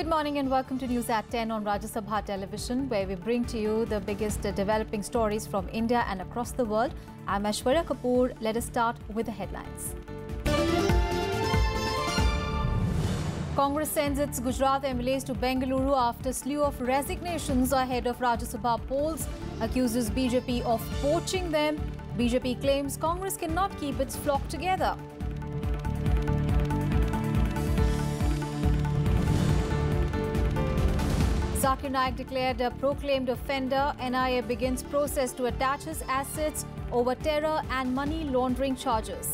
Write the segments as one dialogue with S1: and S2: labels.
S1: Good morning and welcome to News at 10 on Rajya Sabha Television, where we bring to you the biggest developing stories from India and across the world. I'm Aishwarya Kapoor. Let us start with the headlines. Congress sends its Gujarat MLAs to Bengaluru after slew of resignations ahead of Rajya Sabha polls, accuses BJP of poaching them. BJP claims Congress cannot keep its flock together. Zakir Naik declared a proclaimed offender. NIA begins process to attach his assets over terror and money laundering charges.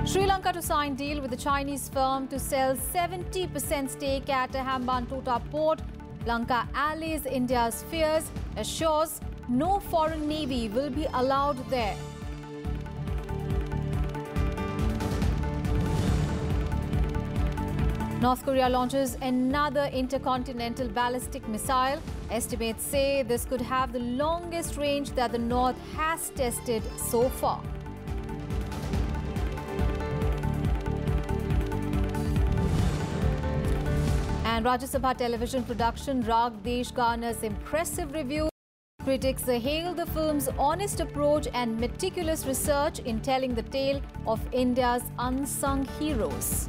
S1: Sri Lanka to sign deal with the Chinese firm to sell 70% stake at Hambantota port. Lanka allays India's fears, assures no foreign navy will be allowed there. North Korea launches another intercontinental ballistic missile. Estimates say this could have the longest range that the North has tested so far. And Rajya Sabha television production Raag Desh garners impressive review. Critics hail the film's honest approach and meticulous research in telling the tale of India's unsung heroes.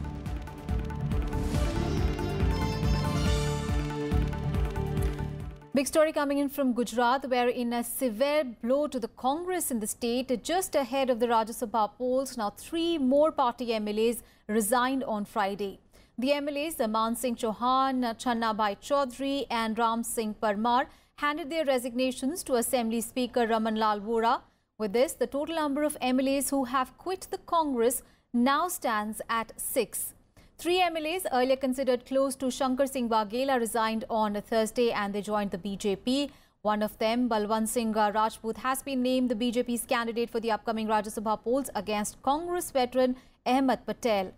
S1: Big story coming in from Gujarat, where in a severe blow to the Congress in the state, just ahead of the Rajya Sabha polls, now 3 more party MLAs resigned on Friday. The MLAs, Aman Singh Chauhan, Channa Bhai Chaudhary and Ram Singh Parmar, handed their resignations to Assembly Speaker Raman Lal Vora. With this, the total number of MLAs who have quit the Congress now stands at 6. 3 MLAs earlier considered close to Shankar Singh Waghela resigned on Thursday and they joined the BJP. One of them, Balwant Singh Rajput, has been named the BJP's candidate for the upcoming Rajya Sabha polls against Congress veteran Ahmed Patel.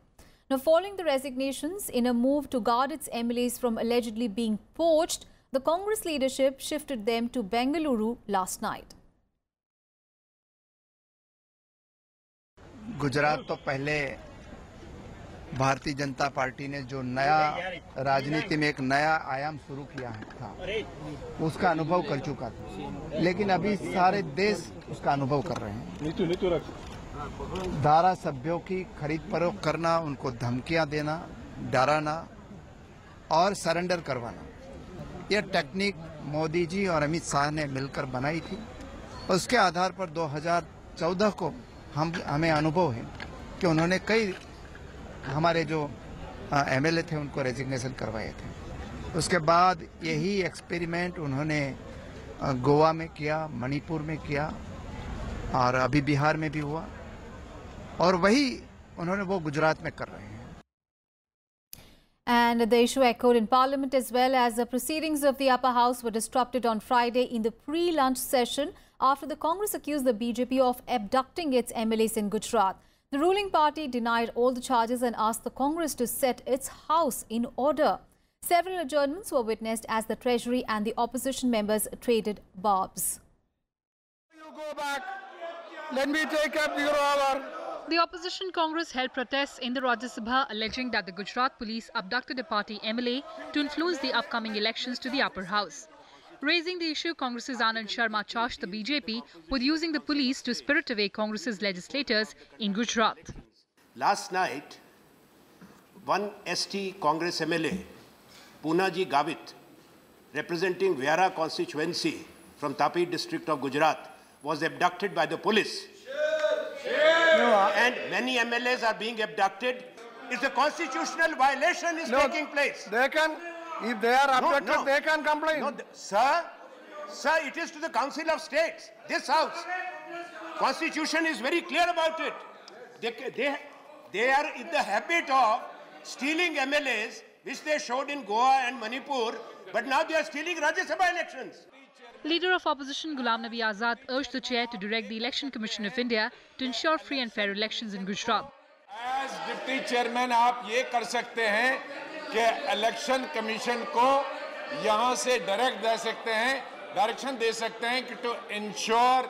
S1: Now, following the resignations in a move to guard its MLAs from allegedly being poached, the Congress leadership shifted them to Bengaluru last night.
S2: Gujarat तो पहले Bharatiya Janata party ने जो नया राजनीति में एक नया आयाम शुरू किया था, उसका अनुभव कर चुका था, लेकिन अभी सारे देश उसका अनुभव कर रहे हैं। धारा सभ्यों की खरीद फरोख्त करना, उनको धमकियां देना, डराना और सरेंडर करवाना, यह टेक्निक मोदी जी और अमित शाह ने मिलकर बनाई थी। उसके आधार पर 2014 को हमें अनुभव है कि उन्होंने कई हमारे जो एमएलए थे उनको रेजिग्नेशन करवाए थे। उसके बाद यही एक्सपेरिमेंट उन्होंने गोवा में किया, मणिपुर में किया और अभी बिहार में भी हुआ, और वही उन्होंने वो गुजरात में कर रहे हैं।
S1: And the issue echoed in Parliament as well, as the proceedings of the upper house were disrupted on Friday in the pre-lunch session after the Congress accused the BJP of abducting its MLAs in Gujarat. The ruling party denied all the charges and asked the Congress to set its house in order. Several adjournments were witnessed as the Treasury and the opposition members traded barbs.
S3: You go back. Let me take up your order.
S4: The opposition Congress held protests in the Rajya Sabha alleging that the Gujarat police abducted a party MLA to influence the upcoming elections to the upper house. Raising the issue, Congress's Anand Sharma charged the BJP with using the police to spirit away Congress's legislators in Gujarat.
S5: Last night, one ST Congress MLA, Poonaji Gavit, representing Viara constituency from Tapi district of Gujarat, was abducted by the police. And many MLAs are being abducted. It's a constitutional violation is taking place.
S3: They can, if they are abducted, they can complain.
S5: No, sir, it is to the Council of States, this house. Constitution is very clear about it. They are in the habit of stealing MLAs, which they showed in Goa and Manipur, but now they are stealing Rajya Sabha elections.
S4: Leader of opposition Ghulam Nabi Azad urged the chair to direct the Election Commission of India to ensure free and fair elections in Gujarat.
S3: As Deputy Chairman, आप ये कर सकते हैं कि Election Commission को यहाँ से direct दे सकते हैं, डायरेक्शन दे सकते हैं कि to ensure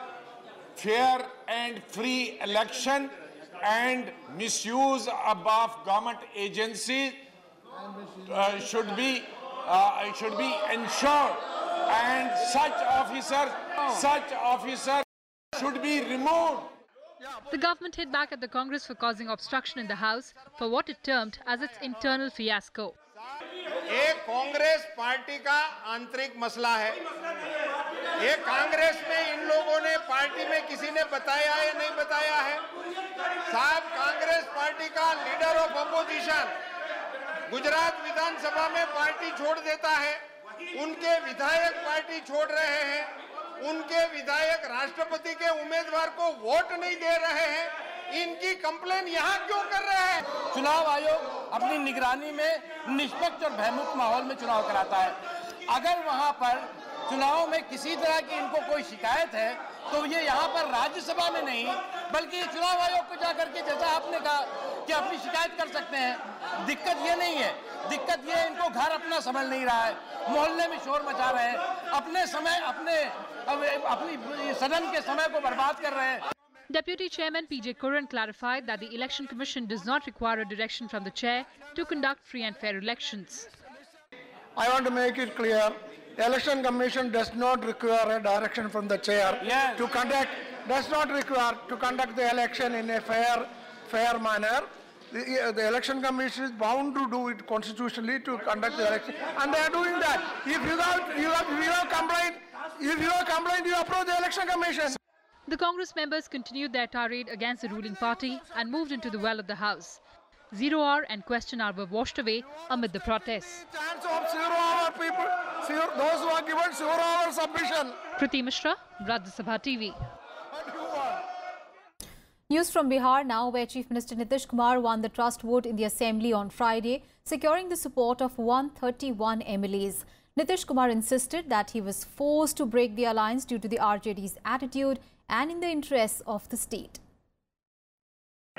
S3: fair and free election and misuse of government agencies should be ensured, and such officers should be removed.
S4: The government hit back at the Congress for causing obstruction in the House for what it termed as its internal fiasco.
S5: ये Congress party का आंतरिक मसला है। ये कांग्रेस में इन लोगों ने party में किसी ने बताया है नहीं बताया है। साहब, कांग्रेस पार्टी का लीडर ऑफ अपोजिशन गुजरात विधानसभा में पार्टी छोड़ देता है, उनके विधायक पार्टी छोड़ रहे हैं, उनके विधायक राष्ट्रपति के उम्मीदवार को वोट नहीं दे रहे हैं, इनकी कंप्लेन यहाँ क्यों कर रहे हैं?
S6: चुनाव आयोग अपनी निगरानी में निष्पक्ष और भयमुक्त माहौल में चुनाव कराता है। अगर वहाँ पर चुनाव में किसी तरह की इनको कोई शिकायत है तो ये यहाँ पर राज्यसभा में नहीं बल्कि चुनाव आयोग को जाकर के, जैसा आपने कहा कि अपनी शिकायत कर सकते हैं। दिक्कत ये नहीं है, दिक्कत ये इनको घर अपना समझ नहीं रहा है, मोहल्ले में शोर मचा रहे हैं, अपनी सदन के समय को बर्बाद कर रहे हैं।
S4: Deputy Chairman P.J. Curran clarified that the Election Commission does not require a direction from the chair to conduct free and fair elections.
S7: I want to make it clear, the Election Commission does not require a direction from the chair to conduct the election in a fair manner. The Election Commission is bound to do it constitutionally to conduct the election, and they are doing that. If you have complaint, you approach the Election Commission.
S4: The Congress members continued their tirade against the ruling party and moved into the well of the House. 0 hour and question hour were washed away amid the protests.
S7: Chance of 0 hour people, those who are given 0 hour submission.
S4: Kriti Mishra, Rajya Sabha TV.
S1: News from Bihar now, where Chief Minister Nitish Kumar won the trust vote in the Assembly on Friday, securing the support of 131 MLAs. Nitish Kumar insisted that he was forced to break the alliance due to the RJD's attitude and in the interests of the state.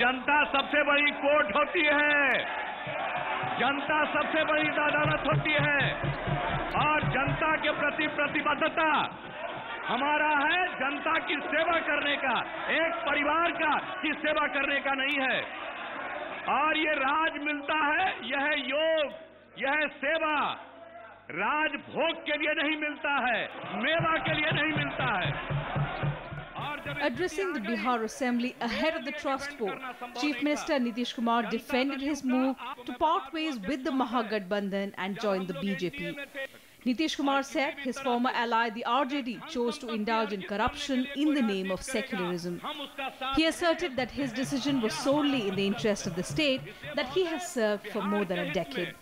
S8: जनता सबसे बड़ी court होती है, जनता सबसे बड़ी अदालत होती है और जनता के प्रति प्रतिबद्धता हमारा है जनता की सेवा करने का, एक परिवार की सेवा करने का नहीं है। और ये राज मिलता है, यह योग, यह सेवा राज भोग के लिए नहीं मिलता है, मेवा के लिए नहीं मिलता है।
S9: Addressing the Bihar Assembly ahead of the trust vote, Chief Minister Nitish Kumar defended his move to part ways with the Mahagathbandhan and join the BJP. Nitish Kumar said his former ally, the RJD, chose to indulge in corruption in the name of secularism. He asserted that his decision was solely in the interest of the state that he has served for more than a decade.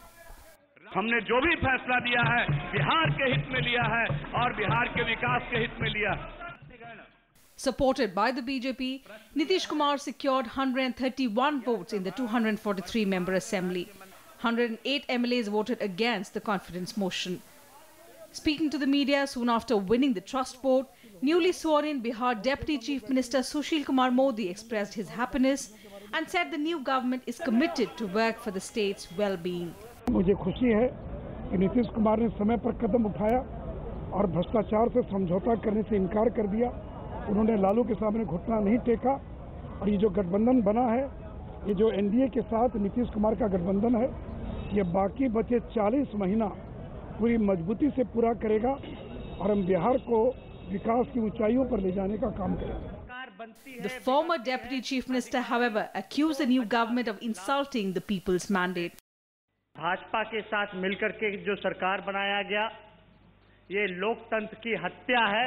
S8: हमने जो भी फैसला दिया है बिहार के हित में लिया है और बिहार के विकास के हित में लिया है।
S9: Supported by the BJP, Nitish Kumar secured 131 votes in the 243-member assembly. 108 MLAs voted against the confidence motion. Speaking to the media soon after winning the trust vote, newly sworn-in Bihar Deputy Chief Minister Sushil Kumar Modi expressed his happiness and said the new government is committed to work for the state's well-being.
S10: मुझे खुशी है कि नीतीश कुमार ने समय पर कदम उठाया और भ्रष्टाचार से समझौता करने से इनकार कर दिया। उन्होंने लालू के सामने घुटना नहीं टेका और ये जो गठबंधन बना है, ये जो एनडीए के साथ नीतीश कुमार का गठबंधन है, ये बाकी बचे 40 महीना पूरी मजबूती से पूरा करेगा और हम बिहार को विकास की ऊंचाइयों पर ले जाने का काम करेंगे।
S9: The former Deputy Chief Minister, however, accused the new government of insulting the people's mandate.
S8: Bhajpa के साथ मिलकर के जो सरकार बनाया गया, ये लोकतंत्र की हत्या है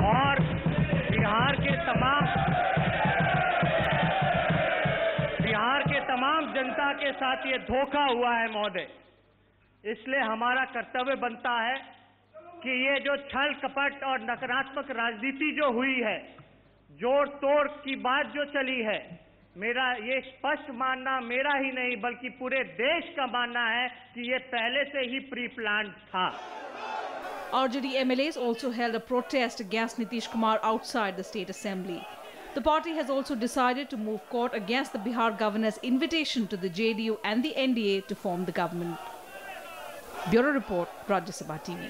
S8: और बिहार के तमाम जनता के साथ ये धोखा हुआ है महोदय। इसलिए हमारा कर्तव्य बनता है कि ये जो छल कपट और नकारात्मक राजनीति जो हुई है, जोड़ तोड़ की बात जो चली है, मेरा ये स्पष्ट मानना मेरा ही नहीं बल्कि पूरे देश का मानना है कि ये पहले से ही प्री प्लान्ड था।
S9: RJD MLAs also held a protest against Nitish Kumar outside the State Assembly. The party has also decided to move court against the Bihar governor's invitation to the JDU and the NDA to form the government. Bureau Report, Rajya Sabha TV.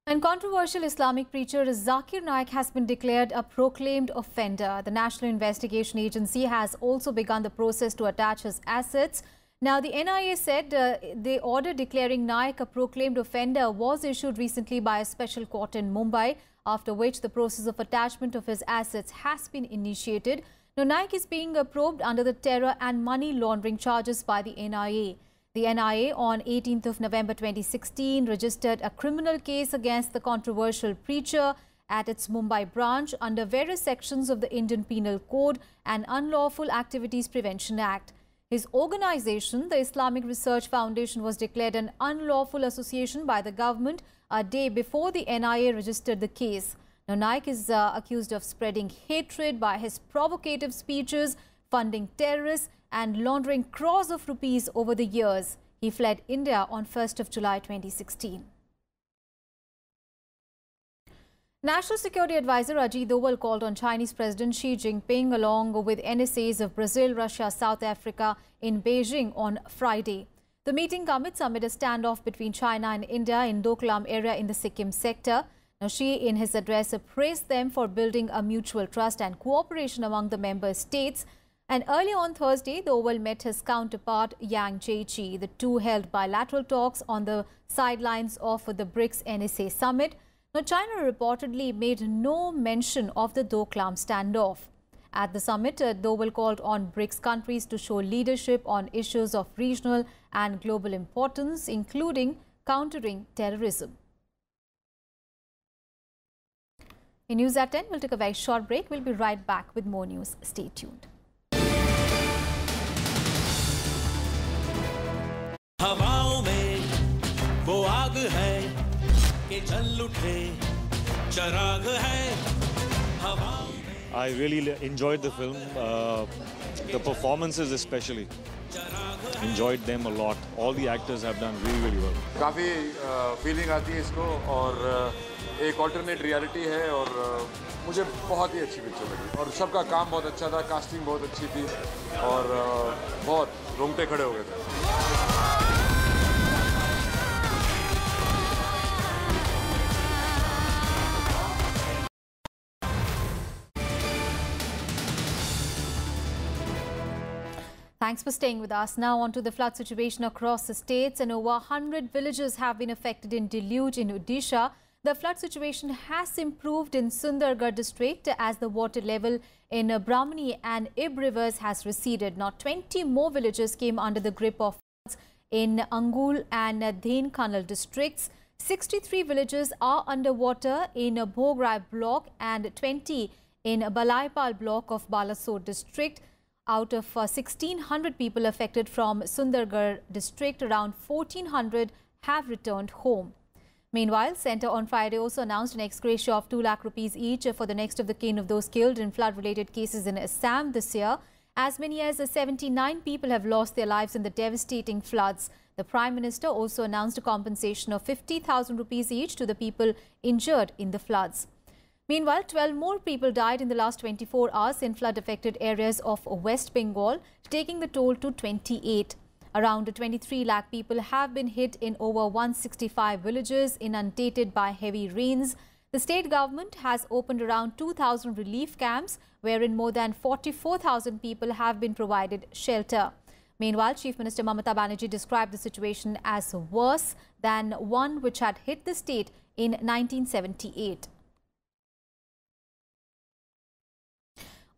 S1: And controversial Islamic preacher Zakir Naik has been declared a proclaimed offender. The National Investigation Agency has also begun the process to attach his assets. Now, the NIA said the order declaring Naik a proclaimed offender was issued recently by a special court in Mumbai, after which the process of attachment of his assets has been initiated. Now, Naik is being probed under the terror and money laundering charges by the NIA. The NIA on 18th of November 2016 registered a criminal case against the controversial preacher at its Mumbai branch under various sections of the Indian Penal Code and Unlawful Activities Prevention Act. His organization, the Islamic Research Foundation, was declared an unlawful association by the government a day before the NIA registered the case. Now, Naik is accused of spreading hatred by his provocative speeches, funding terrorists and laundering crores of rupees over the years. He fled India on 1st of July 2016. National Security Advisor Ajit Doval called on Chinese President Xi Jinping along with NSAs of Brazil, Russia, South Africa in Beijing on Friday. The meeting comes amid a standoff between China and India in Doklam area in the Sikkim sector. Now, Xi in his address praised them for building a mutual trust and cooperation among the member states. And early on Thursday, the Oval met his counterpart Yang Jiechi. The two held bilateral talks on the sidelines of the BRICS NSA summit. Now, China reportedly made no mention of the Doklam standoff. At the summit, Doval called on BRICS countries to show leadership on issues of regional and global importance, including countering terrorism. In News at 10, we'll take a very short break. We'll be right back with more news. Stay tuned.
S11: हवाओं में वो आग है कि जल उठे चराग है हवाओं में.
S12: I really enjoyed the film, the performances especially. Enjoyed them a lot. All the actors have done really well.
S13: काफी फीलिंग आती है इसको और एक ऑल्टरनेट रियलिटी है और मुझे बहुत ही अच्छी पिक्चर लगी और सबका काम बहुत अच्छा था, कास्टिंग बहुत अच्छी थी और बहुत रोंगटे खड़े हो गए थे.
S1: Thanks for staying with us. Now on to the flood situation across the states, and over 100 villages have been affected in deluge in Odisha. The flood situation has improved in Sundargarh district as the water level in Brahmani and Ib rivers has receded. Now 20 more villages came under the grip of floods in Angul and Dhenkanal districts. 63 villages are underwater in Bhograi block and 20 in Balaipal block of Balasore district. Out of 1,600 people affected from Sundargarh district, around 1,400 have returned home. Meanwhile, Centre on Friday also announced an ex-gratia of 2 lakh rupees each for the next of the kin of those killed in flood-related cases in Assam this year. As many as 79 people have lost their lives in the devastating floods. The Prime Minister also announced a compensation of 50,000 rupees each to the people injured in the floods. Meanwhile, 12 more people died in the last 24 hours in flood-affected areas of West Bengal, taking the toll to 28. Around 23 lakh people have been hit in over 165 villages inundated by heavy rains. The state government has opened around 2,000 relief camps, wherein more than 44,000 people have been provided shelter. Meanwhile, Chief Minister Mamata Banerjee described the situation as worse than one which had hit the state in 1978.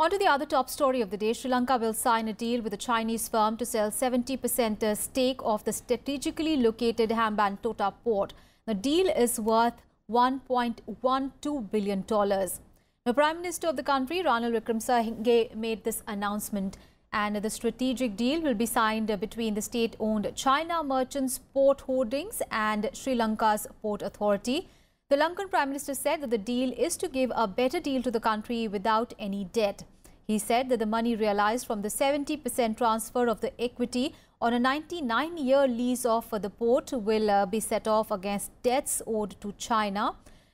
S1: On to the other top story of the day. Sri Lanka will sign a deal with a Chinese firm to sell 70% stake of the strategically located Hambantota port. The deal is worth $1.12 billion. The Prime Minister of the country, Ranil Wickremesinghe, made this announcement, and the strategic deal will be signed between the state-owned China Merchants Port Holdings and Sri Lanka's Port Authority. The Lankan Prime Minister said that the deal is to give a better deal to the country without any debt. He said that the money realized from the 70% transfer of the equity on a 99-year lease of the port will be set off against debts owed to China.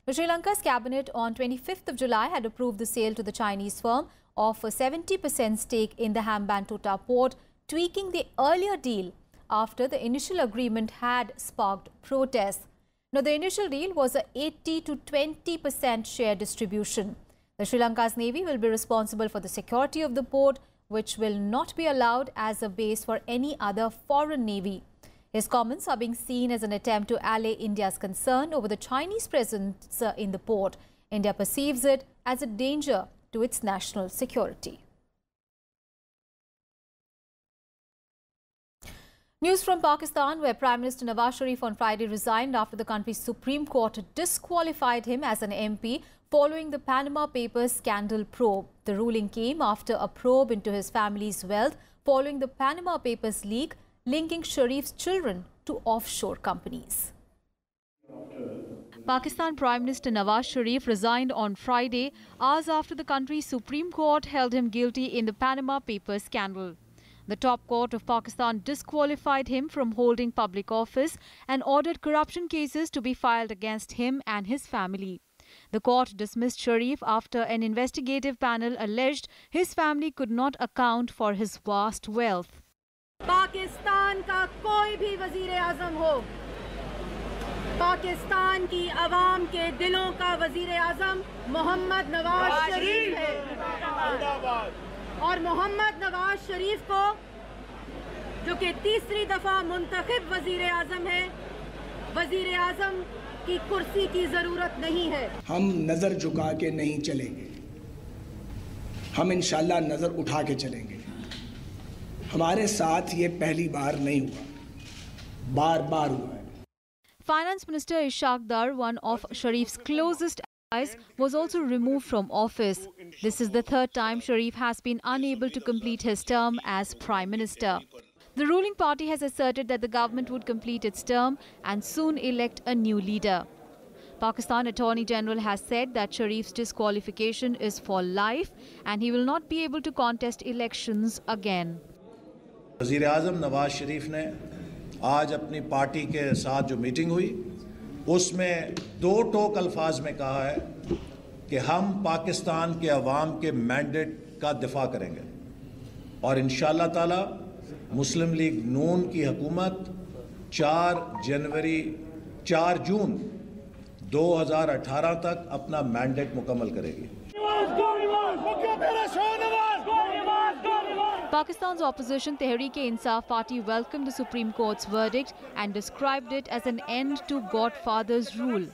S1: Sri Lanka's cabinet on 25th of July had approved the sale to the Chinese firm of a 70% stake in the Hambantota port, tweaking the earlier deal after the initial agreement had sparked protests. Now, the initial deal was a 80 to 20% share distribution. The Sri Lanka's Navy will be responsible for the security of the port, which will not be allowed as a base for any other foreign navy. His comments are being seen as an attempt to allay India's concern over the Chinese presence in the port. India perceives it as a danger to its national security. News from Pakistan, where Prime Minister Nawaz Sharif on Friday resigned after the country's Supreme Court disqualified him as an MP following the Panama Papers scandal probe. The ruling came after a probe into his family's wealth following the Panama Papers leak linking Sharif's children to offshore companies. Pakistan Prime Minister Nawaz Sharif resigned on Friday, hours after the country's Supreme Court held him guilty in the Panama Papers scandal. The top court of Pakistan disqualified him from holding public office and ordered corruption cases to be filed against him and his family. The court dismissed Sharif after an investigative panel alleged his family could not account for his vast wealth.
S14: Pakistan का कोई भी वजीर आज़म हो, पाकिस्तान की आवाम के दिलों का वजीर आज़म मोहम्मद नवाज शरीफ है और मोहम्मद नवाज शरीफ को जो कि तीसरी दफा मुंतखब वजीर आज़म है, वजीर आज़म की कुर्सी की जरूरत नहीं है।
S15: हम नजर झुका के नहीं चलेंगे, हम इंशाल्लाह नजर उठा के चलेंगे। हमारे साथ ये पहली बार नहीं हुआ, बार बार हुआ है।
S1: Finance Minister Ishaq Dar, one of Sharif's closest allies, was also removed from office. This is the third time Sharif has been unable to complete his term as Prime Minister. The ruling party has asserted that the government would complete its term and soon elect a new leader. Pakistan Attorney General has said that Sharif's disqualification is for life and he will not be able to contest elections again.
S16: वज़ीर आज़म नवाज शरीफ ने आज अपनी party के साथ जो meeting हुई उसमें दो टोक अल्फाज में कहा है कि हम पाकिस्तान के अवाम के मैंडेट का दिफा करेंगे और इंशाअल्लाह ताला मुस्लिम लीग नून की हुकूमत 4 जून 2018 तक अपना मैंडेट मुकम्मल करेगी।
S1: Pakistan's opposition Tehreek-e-Insaf party welcomed the Supreme Court's verdict and described it as an end to Godfather's rule.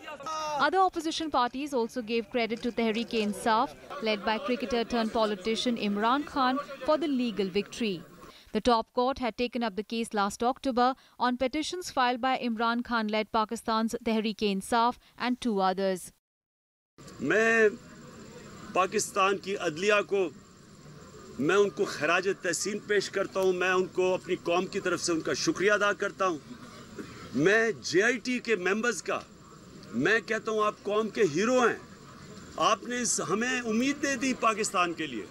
S1: Other opposition parties also gave credit to Tehreek-e-Insaf, led by cricketer turned politician Imran Khan, for the legal victory. The top court had taken up the case last October on petitions filed by Imran Khan-led Pakistan's Tehreek-e-Insaf and two others.
S17: मैं पाकिस्तान की अदलिया को मैं उनको खराज तहसीन पेश करता हूं, मैं उनको अपनी कौम की तरफ से उनका शुक्रिया अदा करता हूं। मैं JIT के मेंबर्स का मैं कहता हूं आप कौम के हीरो हैं, आपने हमें उम्मीद दे दी पाकिस्तान के लिए।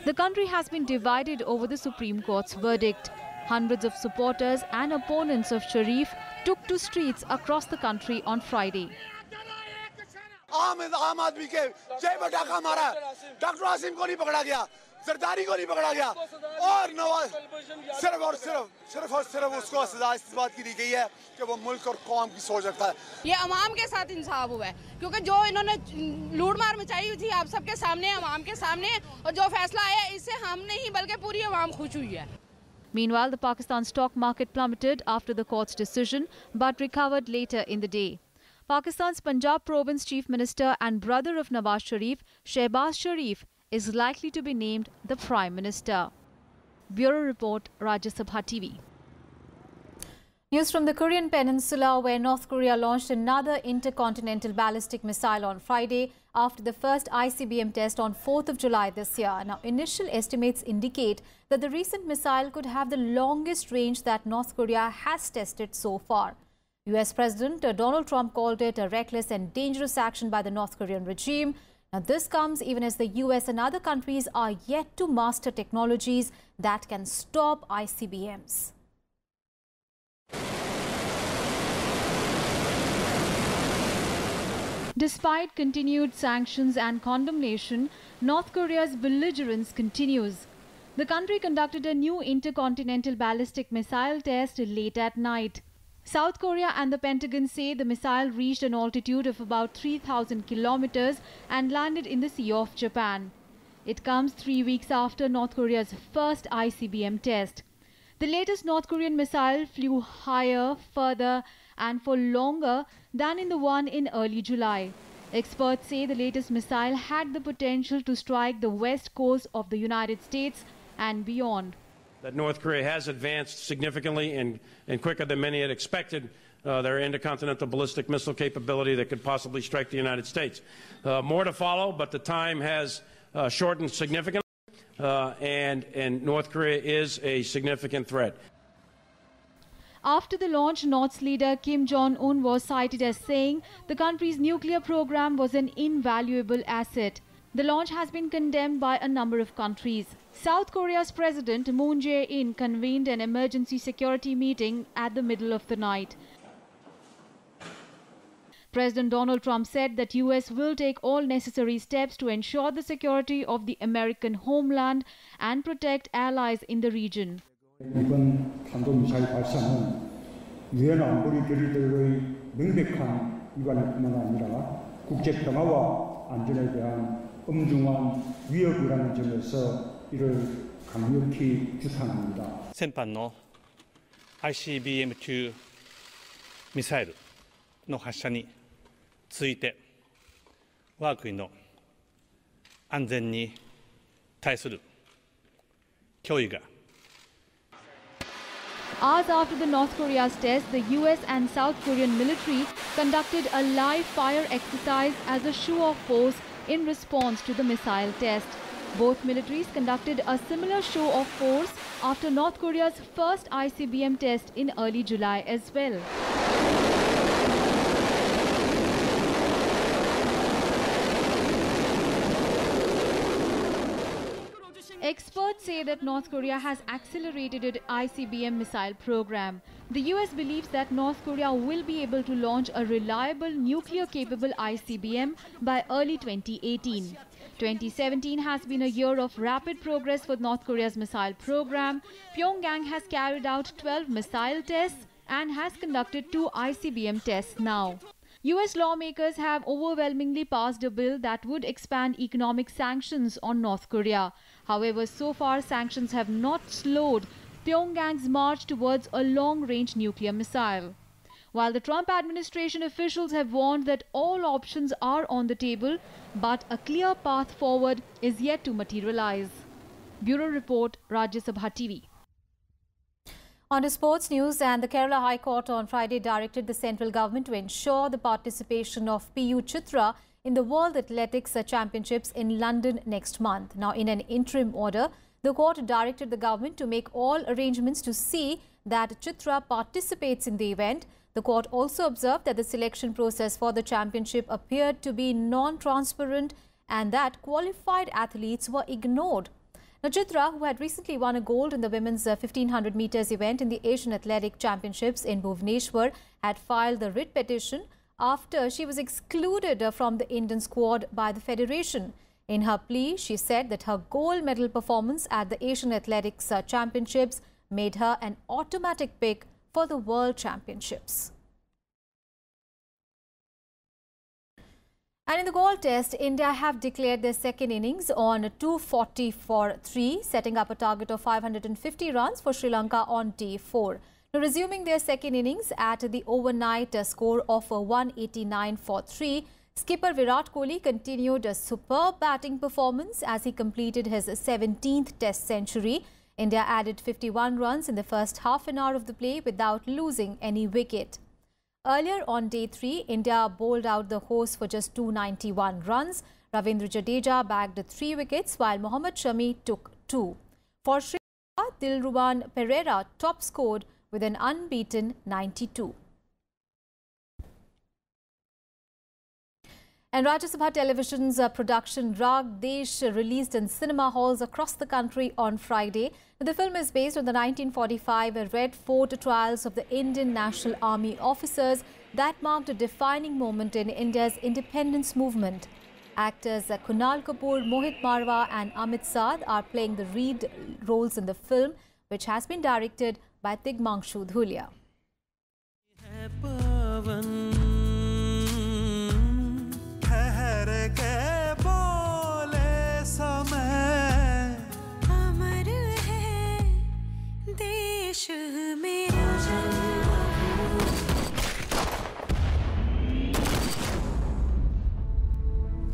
S1: The country has been divided over the Supreme Court's verdict. Hundreds of supporters and opponents of Sharif took to streets across the country on Friday.
S18: आम आदमी के जेब में डाका मारा, डॉक्टर आसिम को नहीं पकड़ा गया, जरदारी को नहीं पकड़ा गया और नवाज सिर्फ उसको सजा इस बात की दी गई है कि वो मुल्क और कौम की सोच रखता है।
S19: ये अवाम के साथ इंसाफ हुआ है क्योंकि जो इन्होंने लूट मार मचाई हुई थी आप सबके सामने, अवाम के सामने, और जो फैसला आया इससे हम नहीं बल्कि पूरी अवाम खुश हुई है।
S1: Meanwhile, the Pakistan stock market plummeted after the court's decision but recovered later in the day. Pakistan's Punjab Province Chief Minister and brother of Nawaz Sharif, Shehbaz Sharif, is likely to be named the Prime Minister. Bureau Report, Rajya Sabha TV. News from the Korean Peninsula, where North Korea launched another intercontinental ballistic missile on Friday after the first ICBM test on 4th of July this year. Now, initial estimates indicate that the recent missile could have the longest range that North Korea has tested so far. US President Donald Trump called it a reckless and dangerous action by the North Korean regime. Now, this comes even as the US and other countries are yet to master technologies that can stop ICBMs. Despite continued sanctions and condemnation, North Korea's belligerence continues. The country conducted a new intercontinental ballistic missile test late at night. South Korea and the Pentagon say the missile reached an altitude of about 3,000 kilometers and landed in the Sea of Japan. It comes 3 weeks after North Korea's first ICBM test. The latest North Korean missile flew higher, further and for longer than in the one in early July. Experts say the latest missile had the potential to strike the west coast of the United States and beyond.
S20: That North Korea has advanced significantly and quicker than many had expected their intercontinental ballistic missile capability that could possibly strike the United States. More to follow, but the time has shortened significantly, and North Korea is a significant threat.
S1: After the launch, North's leader Kim Jong-un was cited as saying the country's nuclear program was an invaluable asset. The launch has been condemned by a number of countries. South Korea's President Moon Jae-in convened an emergency security meeting at the middle of the night. President Donald Trump said that US will take all necessary steps to ensure the security of the American homeland and protect allies in the region.
S21: 이번 탄도미사일 발사는 유엔 안보리 결의대로의 명백한 위반일 뿐만 아니라 국제 평화와 안전에 대한 엄중한 위협이라는 점에서 이를 강력히 규탄합니다.
S22: 先般の ICBM 級ミサイルの発射について我が国の安全に対する脅威が
S1: Hours after the North Korea's test, the US and South Korean military conducted a live fire exercise as a show of force in response to the missile test. Both militaries conducted a similar show of force after North Korea's first ICBM test in early July as well. Experts say that North Korea has accelerated its ICBM missile program. The US believes that North Korea will be able to launch a reliable nuclear-capable ICBM by early 2018. 2017 has been a year of rapid progress for North Korea's missile program. Pyongyang has carried out 12 missile tests and has conducted 2 ICBM tests now. US lawmakers have overwhelmingly passed a bill that would expand economic sanctions on North Korea. However, so far sanctions have not slowed Pyongyang's march towards a long-range nuclear missile. While the Trump administration officials have warned that all options are on the table, but a clear path forward is yet to materialize. Bureau Report, Rajya Sabha TV. On to sports news, and the Kerala High Court on Friday directed the central government to ensure the participation of PU Chitra in the World Athletics Championships in London next month. Now, in an interim order, the court directed the government to make all arrangements to see that Chitra participates in the event. The court also observed that the selection process for the championship appeared to be non-transparent and that qualified athletes were ignored. Now, Chitra, who had recently won a gold in the women's 1500 meters event in the Asian Athletic Championships in Bhubaneswar, had filed the writ petition after she was excluded from the Indian squad by the federation. In her plea, she said that her gold medal performance at the Asian Athletics Championships made her an automatic pick for the World Championships. And in the gold test, India have declared their second innings on 240 for 3, setting up a target of 550 runs for Sri Lanka on day 4. Now, resuming their second innings at the overnight score of 189 for 3, skipper Virat Kohli continued a superb batting performance as he completed his 17th test century. India added 51 runs in the first half an hour of the play without losing any wicket. Earlier on day 3, India bowled out the hosts for just 291 runs. Ravindra Jadeja bagged 3 wickets while Mohammad Shami took 2. For Sri Lanka, Dilruwan Perera top scored with an unbeaten 92. And Rajya Sabha Television's production Rag Desh released in cinema halls across the country on Friday. The film is based on the 1945 Red Fort trials of the Indian National Army officers that marked a defining moment in India's independence movement. Actors Kunal Kapoor, Mohit Marwa and Amit Saad are playing the lead roles in the film, which has been directed by Tigmanshu Dhulia.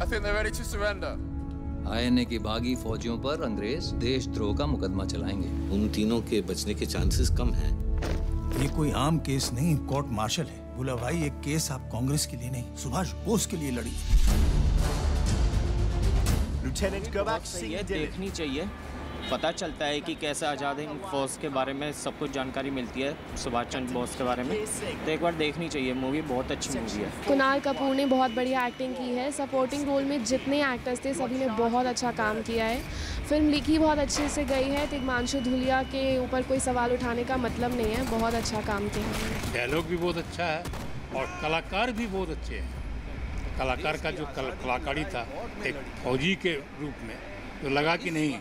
S2: I think they're ready to surrender.
S3: INA की बागी फौजियों पर अंग्रेज देशद्रोह का मुकदमा चलाएंगे।
S23: उन तीनों के बचने के चांसेस कम हैं।
S24: ये कोई आम केस नहीं, कोर्ट मार्शल है। बोला भाई, ये केस आप कांग्रेस के लिए नहीं, सुभाष बोस के लिए लड़ी।
S25: ये देखनी चाहिए, पता चलता है कि कैसे आज़ाद हिंद फौज के बारे में सब कुछ जानकारी मिलती है, सुभाष चंद्र बोस के बारे में। तो एक बार देखनी चाहिए, मूवी बहुत अच्छी मूवी है।
S26: कुणाल कपूर ने बहुत बढ़िया एक्टिंग की है। सपोर्टिंग रोल में जितने एक्टर्स थे सभी ने बहुत अच्छा काम किया है। फिल्म लिखी बहुत अच्छे से गई है। तिग्मांशु धूलिया के ऊपर कोई सवाल उठाने का मतलब नहीं है, बहुत अच्छा काम किया है।
S22: डायलॉग भी बहुत अच्छा है और कलाकार भी बहुत अच्छे हैं। कलाकार का जो कलाकारी था एक फौजी के रूप में, तो लगा कि नहीं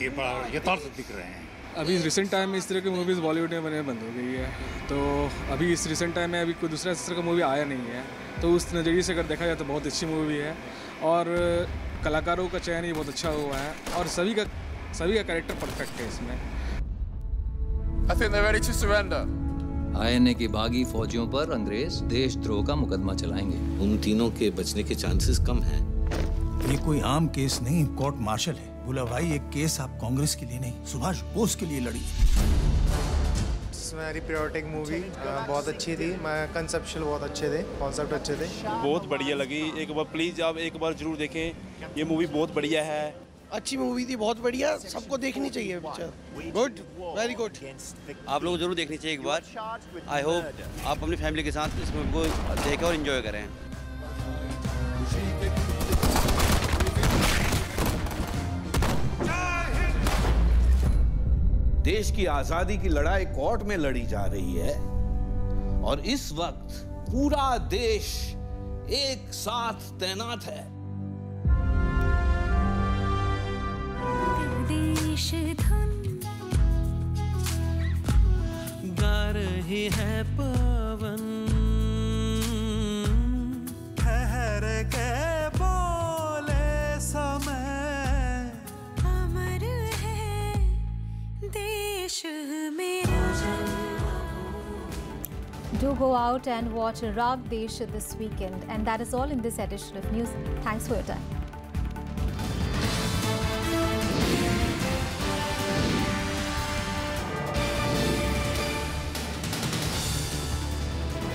S22: ये बड़ा यथार्थ दिख रहे हैं।
S27: अभी रिसेंट टाइम में इस तरह की मूवीज़ बॉलीवुड में बनने बंद हो गई है, तो अभी इस रिसेंट टाइम में अभी कोई दूसरा इस तरह का मूवी आया नहीं है, तो उस नज़रिए से अगर देखा जाए तो बहुत अच्छी मूवी है और कलाकारों का चयन ही बहुत अच्छा हुआ है और सभी का कैरेक्टर परफेक्ट है इसमें।
S2: I think they're ready to surrender.
S3: INA की बागी फौजियों पर अंग्रेज देशद्रोह का मुकदमा चलाएंगे।
S23: उन तीनों के बचने के चांसेस कम हैं।
S24: ये कोई आम केस नहीं, कोर्ट मार्शल है। बोला भाई, ये केस आप कांग्रेस के लिए नहीं, सुभाष बोस के लिए लड़ी।
S28: वेरी पेट्रियोटिक मूवी, बहुत अच्छी थी। कंसेप्चुअल बहुत अच्छे थे, कॉन्सेप्ट अच्छे थे।
S29: बहुत बढ़िया लगी। एक बार प्लीज आप एक बार जरूर देखें, ये मूवी बहुत बढ़िया है।
S28: अच्छी मूवी थी, बहुत बढ़िया, सबको देखनी चाहिए पिक्चर। Good, very good.
S29: आप लोग जरूर देखनी चाहिए एक बार। आई होप आप अपनी फैमिली के साथ इस मूवी को देखें और एंजॉय करें।
S30: देश की आजादी की लड़ाई कोर्ट में लड़ी जा रही है और इस वक्त पूरा देश एक साथ तैनात है।
S11: देश धुन गा रही है पवन, ठहर के बोले समय, अमर है देश मेरा।
S1: Do go out and watch Raag Desh this weekend. And that is all in this edition of news. Thanks for your time.